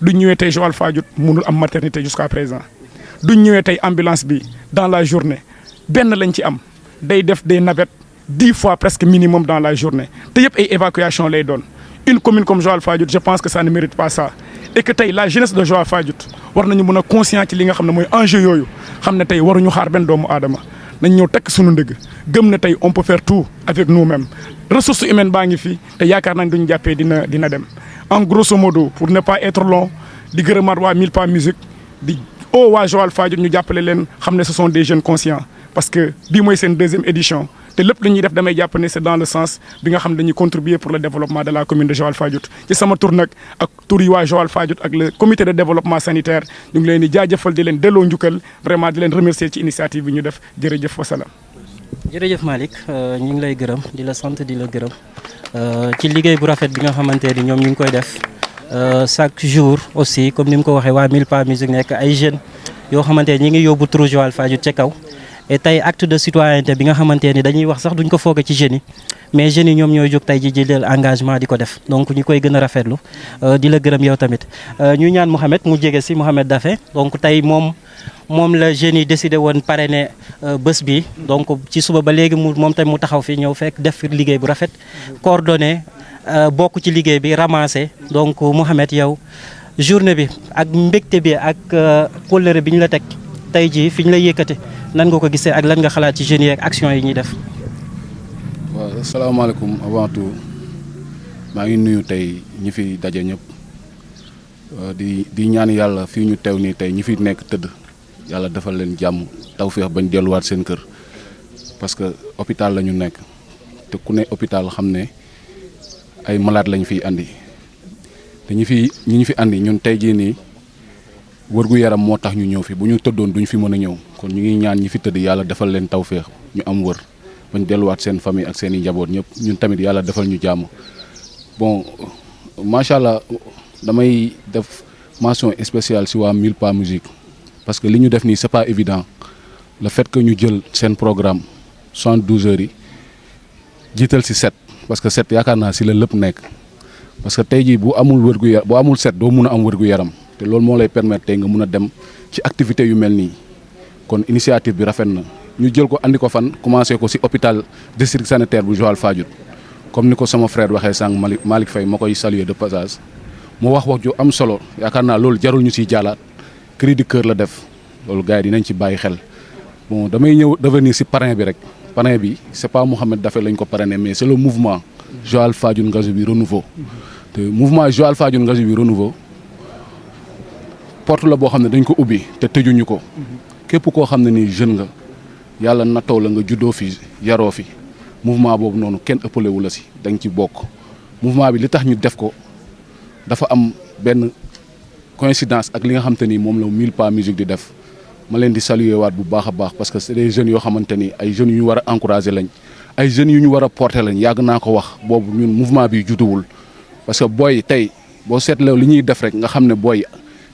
Speaker 4: duñ ñëwee tey Joal Fadiouth munul am maternité jusqu'à présent duñ ñëwee tey ambulance bi dans la journée benn lañ ci am day def des navettes 10 fois presque minimum dans la journée te yëpp ay évacuation lay doon une commune comme Joal Fadiouth je pense que ça ne mérite pas ça et que tey la jeunesse de Joal Fadiouth war nañu mën a conscient ci li nga xam ne mooy enjeu yooyu xam ne tey waruñu xaar benn doomu aadama nañ ñëw tekk suñu ndëgg gëm ne tey on peut faire tout avec nous-mêmes ressources humaines baa ngi fi te yaakaar nañ duñu jàppee dina dem en grosso modo pour ne pas être long di gërëmaat waa Mille Pas Musique di waa Joal Fadiouth ñu jàppale leen xam ne ce sont des jeunes conscients parce que bii mooy seen 2e édition te lépp lu ñuy def damay jàpp ne c'est dans le sens bi nga xam dañuy contribuer pour le développement de la commune de Joal Fadiouth ci sama tur nag ak tur yi waa Joal Fadiouth ak le comité de développement sanitaire ñu ngi leen di jaajëfal di leen delloo njukkal vraiment di leen remercier ci initiative bi ñu def jërëjëf wasalaam.
Speaker 9: jërëjëf Malick ñu ngi lay gërëm di la sant di la gërëm ci liggéey bu rafet bi nga xamante ni ñoom ñu ngi koy def chaque jour aussi comme ni mu ko waxee waa Mille Pas Musique nekk ay jeunes yoo xamante ni ñi ngi yóbbu turu Joal Fadiouth ca kaw. et tey acte de citoyenneté bi nga xamante ni dañuy wax sax duñ ko fooge ci jeunes yi mais jeunes yi ñoom ñooy jóg tey ji jël engagement di ko def donc ñu koy gën a rafetlu di la gërëm yow tamit ñu ñaan Mouhamed mu jege si Mouhamed Daffé donc tey moom la jeunes yi décidé woon parrainer bés bi donc ci suba ba léegi moom tamit mu taxaw fi ñëw fekk def liggéey bu rafet coordonné bokk ci liggéey bi ramassé donc Mouhamed yow journée bi ak mbégte bi ak kóllëre bi ñu la teg tey jii fi ñu lay yëkkate nan nga ko gisee ak lan nga xalaat ci jeunes yi ak action yi ñuy def.
Speaker 10: waaw asalaamaaleykum avant tout maa ngi nuyu tey ñi fi daje ñëpp di ñaan yàlla fii ñu teew nii tey ñi fi nekk tëdd yàlla defal leen jàmm tawfeex bañ delluwaat seen kër parce que hôpital la ñu nekk te ku ne hôpital xam ne ay malade lañ fiy andi te ñi ñu fi andi ñun tey jii nii. wërgu yaram moo tax ñu ñëw fi bu ñu tëddoon duñ fi mën a ñëw kon ñu ngi ñaan ñi fi tëdd yàlla defal leen tawféex ñu am wër bañ delluwaat seen famille ak seen i njaboot ñëpp ñun tamit yàlla defal ñu jàmm bon macha allah damay def mention spéciale si waa Milpa Musique parce que li ñu def nii c'est pas évident le fait que ñu jël seen programme 72 heures yi jiital si 7 parce que 7 yaakaar naa si la lépp nekk parce que tey jii bu amul bu amul 7 doo mun a am wërgu yaram te loolu moo lay permettre tey nga mun a dem ci activité yu mel nii kon initiative bi rafet na ñu jël ko andi ko fan commencé ko si hôpital district sanitaire bu Joal Fadiouth comme ni ko sama frère waxee sànq Malick Faye ma koy saluer de passage mu wax ju am solo yaakaar naa loolu jarul ñu siy jaalaat cri du cœur la def loolu gars yi dinañ ci bàyyi xel bon damay ñëw revenir si parrain bi rek parrain bi c'est pas Mouhamed Daffé lañ ko parrainé mais c'est le mouvement Joal Fadiouth Ngazobil renouveau te mouvement Joal Fadiouth Ngazobil renouveau porte la boo xam ne dañ ko ubbi te tëjuñu ko képp koo xam ne nii jeune nga yàlla nattoo la nga juddoo fi yaroo fi mouvement boobu noonu kenn ëppale wu la si da nga ci bokk mouvement bi li tax ñu def ko dafa am benn coïncidence ak li nga xamante ni moom la Milpa Musique di def ma leen di saluer waat bu baax a baax parce que c'est des jeunes yoo xamante ni ay jeunes yu ñu war a encourager lañ ay jeunes yu ñu war a porter lañ yàgg naa ko wax boobu ñun mouvement bi judduwul parce que booy tey boo seetloo li ñuy def rek nga xam ne booy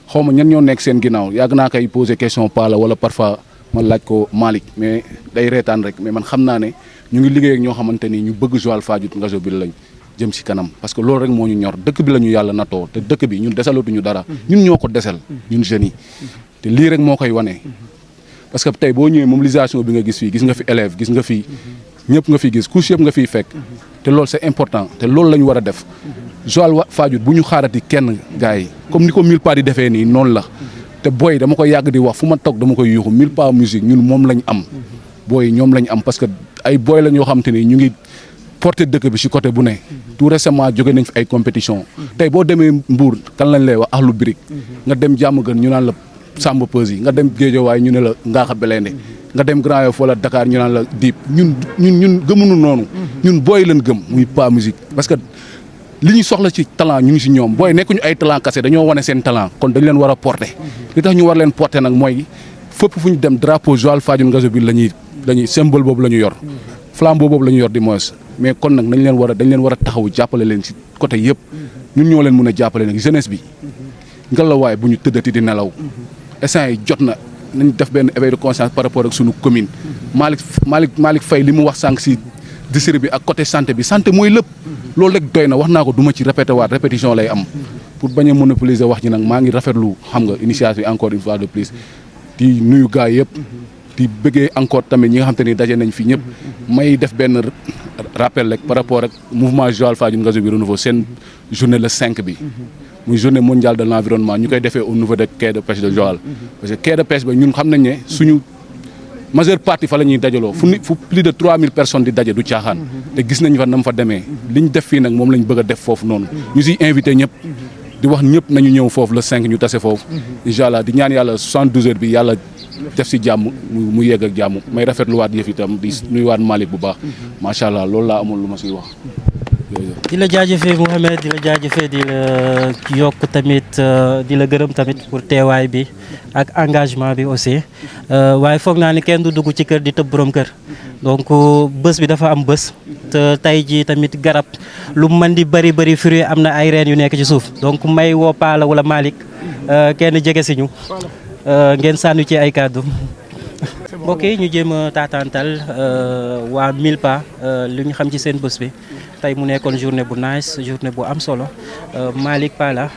Speaker 10: xaw ma ñan ñoo nekk seen ginnaaw yàgg naa koy poser question pas la wala parfois ma laaj ko Malick mais day reetaan rek mais man xam naa ne ñu ngi liggéey ak ñoo xamante ni ñu bëgg Joal Fadiouth Ngazobil lañ jëm si kanam parce que loolu rek moo ñu ñor dëkk bi la ñu yàlla natoo te dëkk bi ñun desalatuñu dara ñun ñoo ko desal ñun jeunes yi te lii rek moo koy wane parce que tey boo ñëwee mobilisation bi nga gis fii gis nga fi élève gis nga fi ñëpp nga fi gis couche yëpp nga fiy fekk te loolu c'est important te loolu la ñu war a def Joal Fadiouth bu ñu xaarati kenn gars yi comme ni ko Milpa di defee nii noonu la te booy dama koy yàgg di wax fu ma toog dama koy yuuxu Milpa Musique ñun moom lañ am booy ñoom lañ am parce que ay booy lañ yoo xam te ni ñu ngi porté dëkk bi ci côté bu ne tout récemment jóge nañ fi ay compétition tey boo demee Mbour kan lañ lay wax Akhlou Brick nga dem Diamaguène ñu naan la Samba Peuzzi yi nga dem Guédiawaye ñu ne la Ngaaxa Blindé nga dem Grand Yoff wala Dakar ñu naan la Dip ñun gëmuñu noonu ñun booy leen gëm muy Pa Musique parce que li ñu soxla ci talent ñu ngi ci ñoom booy nekkuñu ay talent kase dañoo wane seen talent kon dañ leen war a porter li tax ñu war leen porter nag mooy fépp fu ñu dem drapeau Joal Fadiouth Ngazobil lañuy symbole boobu la ñu yor flambeau boobu la ñu yor di moins mais kon nag dañ leen war a taxaw jàppale leen ci côté yëpp ñun ñoo leen mën a jàppale nag jeunesse bi ngallaawaay bu ñu tëddati di nelaw instant yi jot na nañ def benn éveil de conscience par rapport ak sunu commune Malick Faye li mu wax sànq si district bi ak côté santé bi santé mooy lépp loolu rek doy na wax naa ko du ma ci répété waat répétition lay am pour bañ a monopoliser wax ji nag maa ngi rafetlu xam nga initiative bi encore une fois de plus di nuyu gars yëpp di bëggee encore tamit ñi nga xam te ni daje nañ fi ñëpp may def benn rappel rek par rapport ak mouvement Joal Fadiouth Ngazobil renouveau seen journée le 5 bi muy journée mondiale de l'environnement ñu koy defee au niveau de quai de pêche de Joal parce que quai de pêche ba ñun xam nañ ne suñu majeure partie fa la ñuy dajaloo fu plus de 3000 personnes di daje du caaxaan te gis nañ fa nam fa demee liñ def fii nag moom lañ bëgg a def foofu noonu ñu siy invité ñëpp di wax ñëpp nañu ñëw foofu le 5 ñu tase foofu incha allah di ñaan yàlla 72 heures bi yàlla def si jàmm mu yegg ak jàmm may rafetluwaat yëf itam di nuyuwaat Malick bu baax macha allah loolu laa amul lu ma siy wax.
Speaker 9: di la jaajëfee Mouhamed di la jaajëfee di la yokk tamit di la gërëm tamit pour teewaay bi ak engagement bi aussi waaye foog naa ni kenn du dugg ci kër di tëb borom kër donc bés bi dafa am bés te tey ji tamit garab lu mën di bëri fruit am na ay reen yu nekk ci suuf donc may woo Pala wala Malick kenn jege si ñu ngeen sànnu ci ay kàddu mbokk yi ñu jéem a taataantal waa Milpa lu ñu xam ci seen bés bi tey mu nekkoon journée bu nice journée bu am solo Malick Pala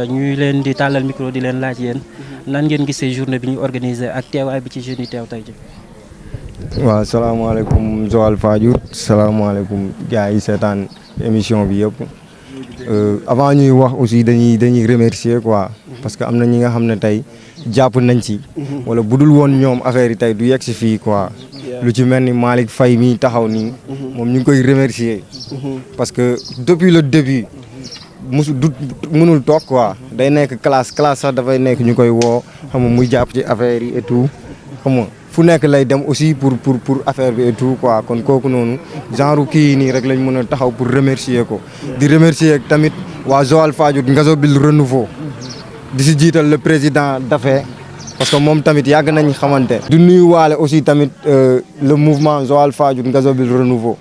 Speaker 9: ñuy leen di tàllal micro di leen laaj yéen nan ngeen gisee journée bi ñu organisé ak teewaay bi ci jeunes yi teew tey ji.
Speaker 5: waaw salaamaaleykum Joal Fadiouth salaamaaleykum gars yi seetaan émission bi yëpp avant ñuy wax aussi dañuy remercier quoi parce que am na ñi nga xam ne tey jàpp nañ ci wala budul woon ñoom affaire yi tey du yegg si fii quoi lu ci mel ni Malick Faye mi taxaw nii moom ñu ngi koy remercier parce que depuis le début mënul toog quoi day nekk classe sax dafay nekk ñu koy woo xam nga muy jàpp ci affaire yi et tout xam nga fu nekk lay dem aussi pour affaire bi et tout quoi kon kooku noonu genre kii nii rek lañ mën a taxaw pour remercier ko di remercier tamit waa Joal Fadiouth Ngazobil renouveau di si jiital le président Daffé parce que moom tamit yàgg nañ xamante. du nuyuwaale aussi tamit le mouvement Joal Fadiouth Ngazobil renouveau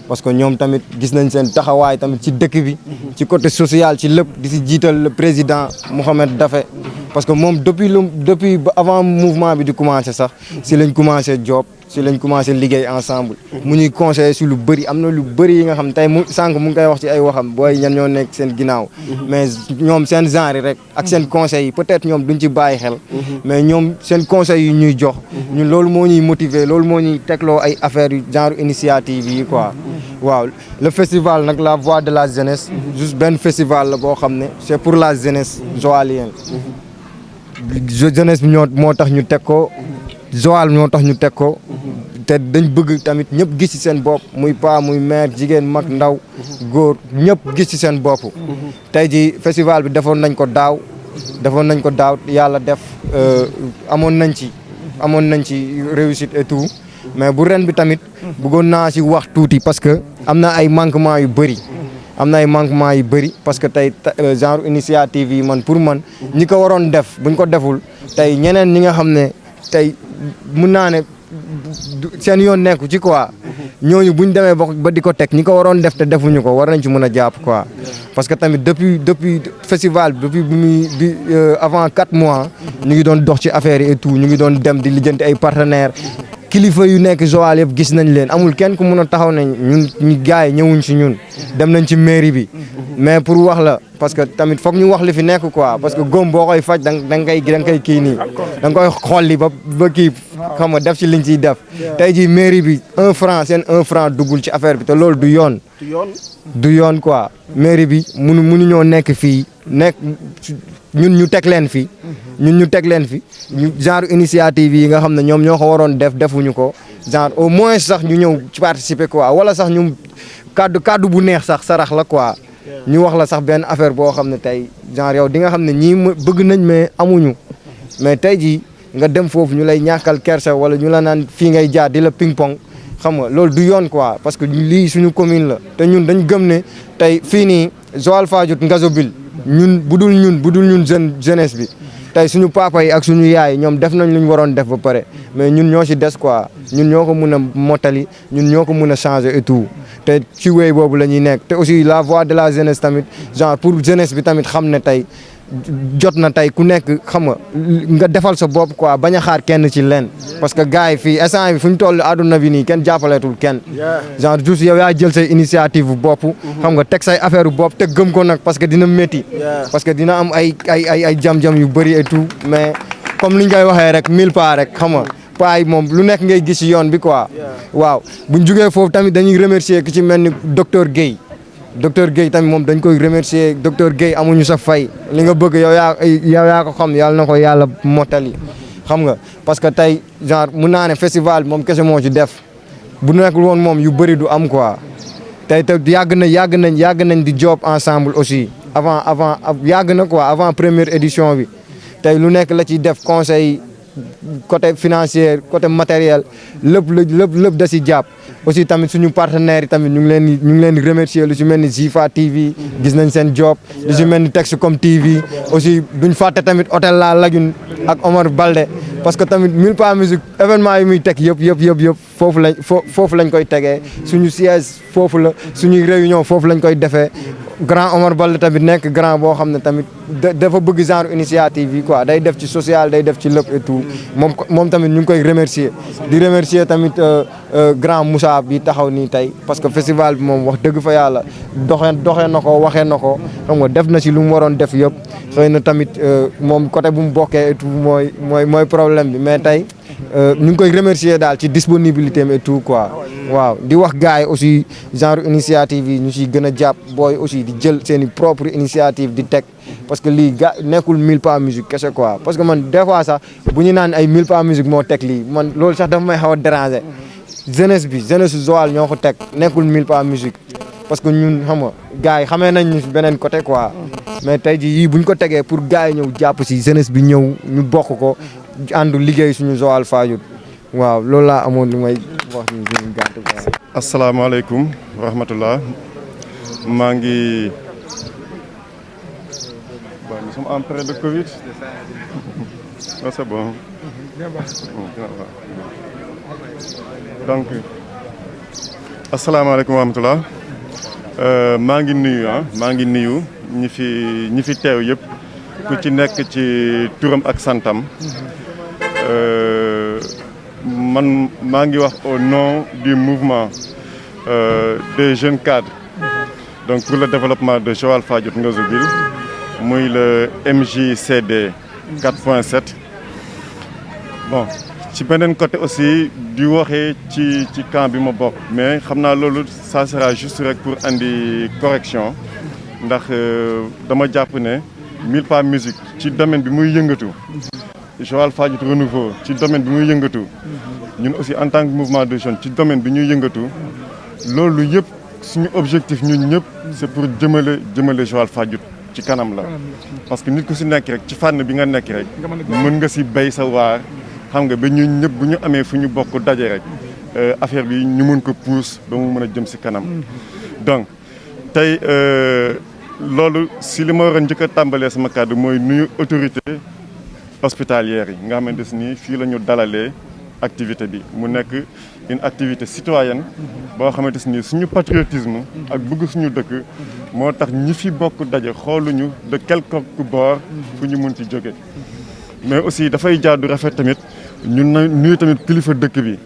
Speaker 5: parce que ñoom tamit gis nañ seen taxawaay tamit ci dëkk bi ci côté social ci lépp di si jiital le président Mouhamed Daffé parce que moom depuis avant mouvement bi di commencé sax si lañ commencé job si lañ commencé liggéey ensemble mu ñuy conseillé si lu bëri am na lu bëri yi nga xam tey mu sànq mu ngi koy wax ci ay waxam booy ñan ñoo nekk seen ginnaaw mais ñoom seen genre yi rek ak seen conseils yi peut-être ñoom duñ ci bàyyi xel mais ñoom seen conseils yi ñuy jox ñun loolu moo ñuy motiver loolu moo ñuy tegloo ay affaires yu genre initiative yi quoi waaw le festival nag la voix de la jeunesse juste benn festival la boo xam ne c'est pour la jeunesse joalienne jeunesse bi moo tax ñu teg ko Joal ñoo tax ñu teg ko te dañ bëgg tamit ñëpp gis ci seen bopp muy paa muy mère jigéen mag ndaw góor ñëpp gis ci seen bopp tey ji festival bi defoon nañ ko daaw yàlla def amoon nañ ci réussite et tout mais bu ren bi tamit bëggoon naa ci wax tuuti parce que am na ay manquements yu bëri parce que tey genre initiative yi man pour man ñi ko waroon def buñ ko deful tey ñeneen ñi nga xam ne tey mun naa ne seen yoon nekku ci quoi ñooñu buñ demee ba di ko teg ñi ko waroon def te defuñu ko war nañ ci mën a jàpp quoi parce que tamit depuis festival depuis bi avant 4 mois ñu ngi doon dox ci affaire yi et tout ñu ngi doon dem di lijjanti ay partenaires kilifa yu nekk Joal yëpp gis nañ leen amul kenn ku mën a taxaw nañ ñu gars yi ñëwuñ si ñun dem nañ ci mairie bi mais pour wax la parce que tamit foog ñu wax li fi nekk quoi parce que góom boo koy faj da nga koy kii nii da nga koy xolli ba kii xam nga def ci liñ ciy def tey jii mairie bi 1 franc seen 1 franc duggul ci affaire bi te loolu du yoon quoi mairie bi mënuñoo nekk fii ñun ñu teg leen fi ñu genre initiative yi nga xam ne ñoom ñoo ko waroon defuñu ko genre au moins sax ñu ñëw ci participer quoi wala sax ñu kaddu bu neex sax sarax la quoi ñu wax la sax benn affaire boo xam ne tey genre yow di nga xam ne ñii bëgg nañ mais amuñu mais tey jii nga dem foofu ñu lay ñàkkal kersa wala ñu la naan fii ngay jaar di la ping pong xam nga loolu du yoon quoi parce que lii suñu commune la te ñun dañ gëm ne tey fii nii Joal Fadiouth Ngazobil ñun budul ñun jeunesse bi tey suñu papa yi ak suñu yaay ñoom def nañ lu ñu waroon def ba pare mais ñun ñoo ci des quoi ñun ñoo ko mën a mottali ñun ñoo ko mën a changer et tout te ci wéy boobu la ñuy nekk te aussi la voix de la jeunesse tamit genre pour jeunesse bi tamit xam ne tey jot na tey ku nekk xam nga defal sa bopp quoi bañ a xaar kenn ci leen parce que gars yi fii instant bi fu ñu toll àdduna bi nii kenn jàppaleetul kenn genre juste yow yaa jël say initiative bu bopp xam nga teg say affaire bu bopp te gëm ko nag parce que dina métti parce que dina am ay jam-jam yu bëri et tout mais comme li ñu koy waxee rek 1000 pas rek xam nga paay moom lu nekk ngay gis ci yoon bi quoi waaw buñ jugee foofu tamit dañuy remercier ki ci mel ni docteur Guèye tamit moom dañ koy remercier docteur Guèye amuñu sa fay li nga bëgg yow yaa ko xam yàlla na ko yàlla mottali xam nga parce que tey genre mun naa ne festival bi moom kese moo ci def bu nekkul woon moom yu bëri du am quoi tey te yàgg nañ di job ensemble aussi yàgg na quoi avant première édition bi tey lu nekk la ciy def conseil côté financier côté matériel lépp da si jàpp aussi tamit suñu partenaires yi tamit ñu ngi leen di remercier lu ci mel ni Zifa TV gis nañ seen job lu ci mel ni Texcom TV aussi duñ fàtte tamit hôtel La Lagune ak Omar Balde parce que tamit 1000 pas musique événement yi muy teg yëpp foofu lañ koy tegee suñu siège foofu la suñuy réunion foofu lañ koy defee grand Omar Balde tamit nekk grand boo xam ne tamit dafa bëgg genre initiative yi quoi day def ci social day def ci lépp et tout moom tamit ñu ngi koy remercier di remercier tamit grand Moussa bi taxaw nii tey parce que festival bi moom wax dëgg fa yàlla doxee na ko waxee na ko xam nga def na ci lu mu waroon def yëpp xëy na tamit moom côté bu mu bokkee et tout mooy problème bi mais tey ñu ngi koy remercier daal ci disponibilité am et tout quoi waaw di wax gars yi aussi genre initiative yi ñu ciy gën a jàpp booy aussi di jël seen i propre initiative di teg parce que lii nekkul 1000 pas musique kese quoi parce que man des fois sax bu ñu naan ay 1000 pas musique moo teg lii man loolu sax dafa may xaw a déranger jeunesse Joal ñoo ko teg nekkul 1000 pas musique parce que ñun xam nga gars yi xamee nañ ñu beneen côté quoi mais tey jii yii bu ñu ko tegee pour gars yi ñëw jàpp si jeunesse bi ñëw ñu bokk ko àndu liggéey suñu Joal Fadiouth waaw loolu laa amoon lu may wax ni suñu gàtt quoi.
Speaker 11: asalaamaaleykum wa rahmatullah maa ngi sommes en période de Covid. Oh, c'est bon. Donc, asalaamaaleykum wa rahmatulah. maa ngi nuyu ñi fi teew yëpp ku ci nekk ci turam ak santam. Man maa ngi wax au nom du mouvement des jeunes cadres donc pour le développement de Joal Fadiouth Nguozobil muy le MJCD 4.7. Bon ci beneen côté aussi di waxee ci camp bi ma bokk mais xam naa loolu ça sera juste rek pour andi correction ndax dama jàpp ne Milpa Musique ci domaine bi muy yëngatu Joal Fadiouth Renouveau ci domaine bi muy yëngatu ñun aussi en tant que mouvement de jeunes ci domaine bi ñuy yëngatu loolu yëpp suñu objectif ñun ñëpp c'est pour jëmale Joal Fadiouth ci kanam la parce que nit ku si nekk rek ci fànn bi nga nekk rek mën nga si béy sa waar xam nga ba ñun ñëpp bu ñu amee fu ñu bokk daje rek affaire bi ñu mën ko pousse ba mu mën a jëm si kanam donc tey loolu si li ma war a njëkk a tàmbalee sama kàddu mooy nuyu autorité hospitalière yi nga xamante ni fii la ñu dalalee activité bi mu nekk une activité citoyenne boo xamante ni suñu patriotisme ak bëgg suñu dëkk moo tax ñi fi bokk daje xooluñu de quelque bord fu ñu mun ci jóge mais aussi dafay jaadu rafet tamit ñun nuyu tamit kilifa dëkk bi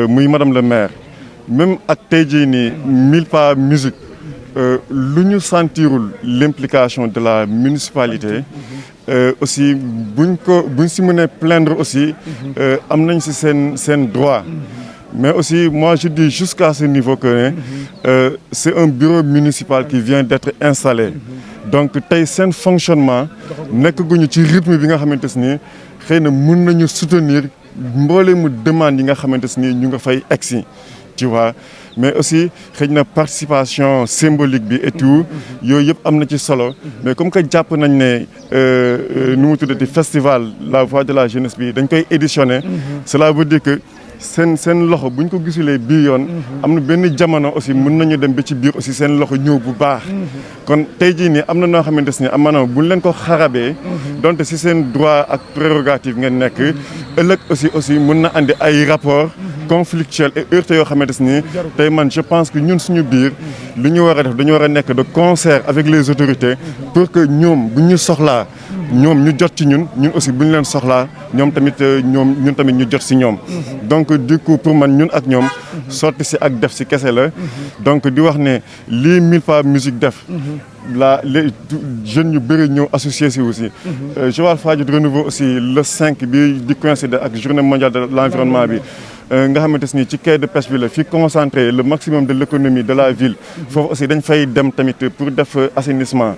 Speaker 11: muy madame le maire même ak tey jii nii Milpa Musique lu ñu sentirul l'implication de la municipalité aussi buñ si mënee plaindre aussi am nañ si seen droit mais aussi moi je dis jusqu'à ce niveau que c'est un bureau municipal qui vient d'être installé donc tey seen fonctionnement nekk guñu ci rythme bi nga xamante ni xëy na mun nañu soutenir mbooleemu demande yi nga xamante ni ñu nga fay egsi tu vois mais aussi xëy na participation symbolique bi et tout yooyu yëpp am na ci solo mais comme que jàpp nañ ne nu mu tuddati festival la voix de la jeunesse bi dañ koy éditionné cela veut dire que seen loxo bu ñu ko gisulee bii yoon am na benn jamono aussi mën nañu dem ba ci biir aussi seen loxo ñëw bu baax kon tey jii nii am na noo xamante ni maanaam buñ leen ko xarabee donte si seen droit ak prérogative ngeen nekk ëllëg aussi mën na andi ay rapport conflictuel et heurté yoo xamante ni tey man je pense que ñun suñu biir lu ñu war a def dañu war a nekk de concert avec les autorités pour que ñoom bu ñu soxlaa ñoom ñu jot ci ñun aussi bu ñu leen soxlaa ñun tamit ñu jot si ñoom donc du coup pour man ñun ak ñoom sotti si ak def si kese la donc di wax ne lii Milpa Musique def les jeunes yu bëri ñëw associé si aussi Joal Fadiouth Renouveau aussi le 5 bi di coïncider ak journée mondiale de l'environnement bi nga xamante ni ci quai de pêche bi la fi concentrer le maximum de l'économie de la ville foofu aussi dañ fay dem tamit pour def assainissement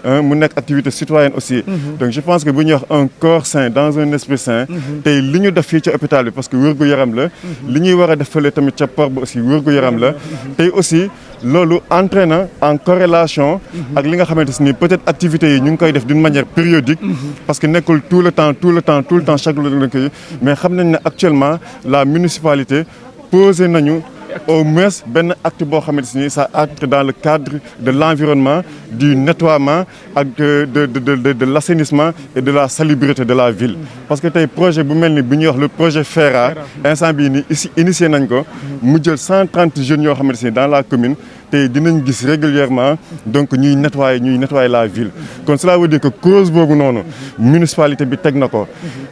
Speaker 11: mu nekk activité citoyenne aussi donc je pense que bu ñuy wax un corps sain dans un esprit sain tey li ñu def fii ci hôpital bi parce que wérgu yaram la li ñuy war a def fële tamit ca port bi aussi wérgu yaram la tey aussi loolu entraîne en corrélation ak li nga xamante ni peut-être activités yi ñu ngi koy def d'une manière périodique parce que nekkul tout le temps chaque jour lañ koy mais xam nañ ne actuellement la municipalité posé nañu au moins benn acte boo xamante ni ça entre dans le cadre de l'environnement du nettoiement ak de l'assainissement et de la salubrité de la ville parce que tey projet bu mel ni bu ñuy wax le projet FERA instant bii ni ici initié nañ ko mu jël 130 jeunes yoo xamante ni dans la commune tey dinañ gis régulièrement donc ñuy nettoyer la ville kon cela veut dire que cause boobu noonu municipalité bi teg na ko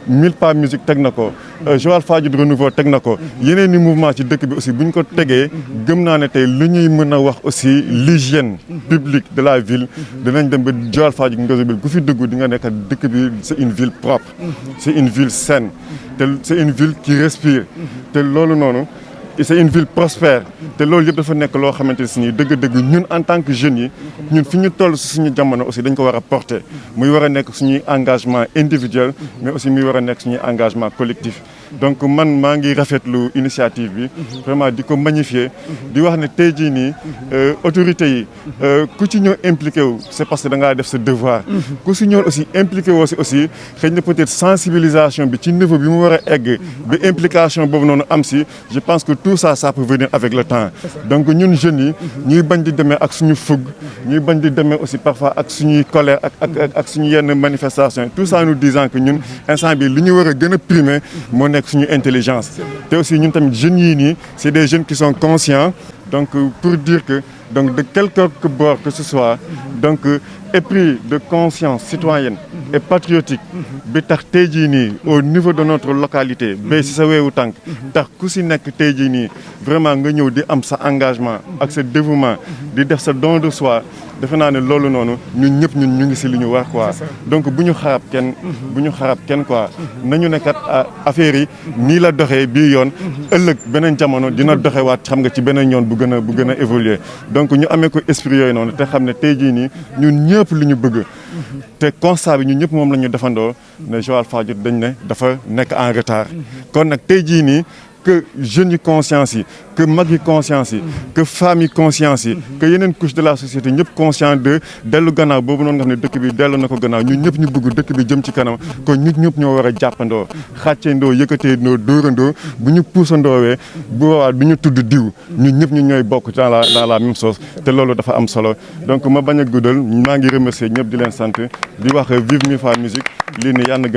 Speaker 11: Milpa Musique teg na ko Joal Fadiouth Renouveau teg na ko yeneen i mouvement ci dëkk bi aussi bu ñu ko tegee gëm naa ne tey lu ñuy mën a wax aussi l'hygiène publique de la ville dinañ dem ba Joal Fadiouth Nguozobil ku fi dugg di nga nekk dëkk bi c'est une ville propre c'est une ville saine te c'est une ville qui respire te loolu noonu c'est une ville prospère te loolu yëpp dafa nekk loo xamante ni dëgg-dëgg ñun en tant que jeunes yi ñun fi ñu toll si suñu jamono aussi dañ ko war a porter muy war a nekk suñuy engagement individuel mais aussi muy war a nekk suñuy engagement collectif donc man maa ngi rafetlu initiative bi vraiment di ko magnifier di wax ne tey jii nii autorités yi ku ci ñëw impliqué wu c'est parce que da ngaa def sa devoir ku si ñëw aussi impliqué woo si aussi xëy na peut-être sensibilisation bi ci niveau bi mu war a egg ba implication boobu noonu am si je pense que tout ça peut venir avec le temps donc ñun jeunes yi ñuy bañ di demee ak suñu fougue ñuy bañ di demee aussi parfois ak suñuy colère ak suñu yenn manifestation tout ça nous disant que ñun instant bi li ñu war a gën a primer moo nekk suñu intelligence te aussi ñun tamit jeunes yii nii c'est des jeunes qui sont conscients donc pour dire que donc de quelque bord que ce soit donc épris de conscience citoyenne et patriotique bi tax tey jii nii au niveau de notre localité ba si sa weewu tànk tax ku si nekk tey jii nii vraiment nga ñëw di am sa engagement ak sa dévouement di def sa don de soi defe naa ne loolu noonu ñun ñëpp ñu ngi si li ñu war quoi donc bu ñu xarab kenn quoi nañu nekkat affaire yi nii la doxee bii yoon ëllëg beneen jamono dina doxewaat xam nga ci beneen yoon bu gën a évoluer donc ñu amee ko esprit yooyu noonu te xam ne tey jii nii ñun ñëpp li ñu bëgg te constat bi ñun ñëpp moom la ñu defandoo ne Joal Fadiouth dañ ne dafa nekk en retard kon nag tey jii nii que jeunes yi conscience yi que mag yi conscience yi que femmes yi conscience yi que yeneen couche de la société ñëpp conscient de dellu gannaaw boobu noonu nga xam ne dëkk bi dellu na ko gannaaw ñun ñëpp ñu bëgg dëkk bi jëm ci kanam kon ñun ñëpp ñoo war a jàppandoo xàcceendoo yëkkateendoo dóorandoo bu ñu puusandoowee bu boobaa du ñu tudd diw ñun ñëpp ñu ñooy bokk dans la même chose te loolu dafa am solo donc ma bañ a guddal maa ngi remercier ñëpp di leen sant di wax vive Milfa Musique lii nii yàlla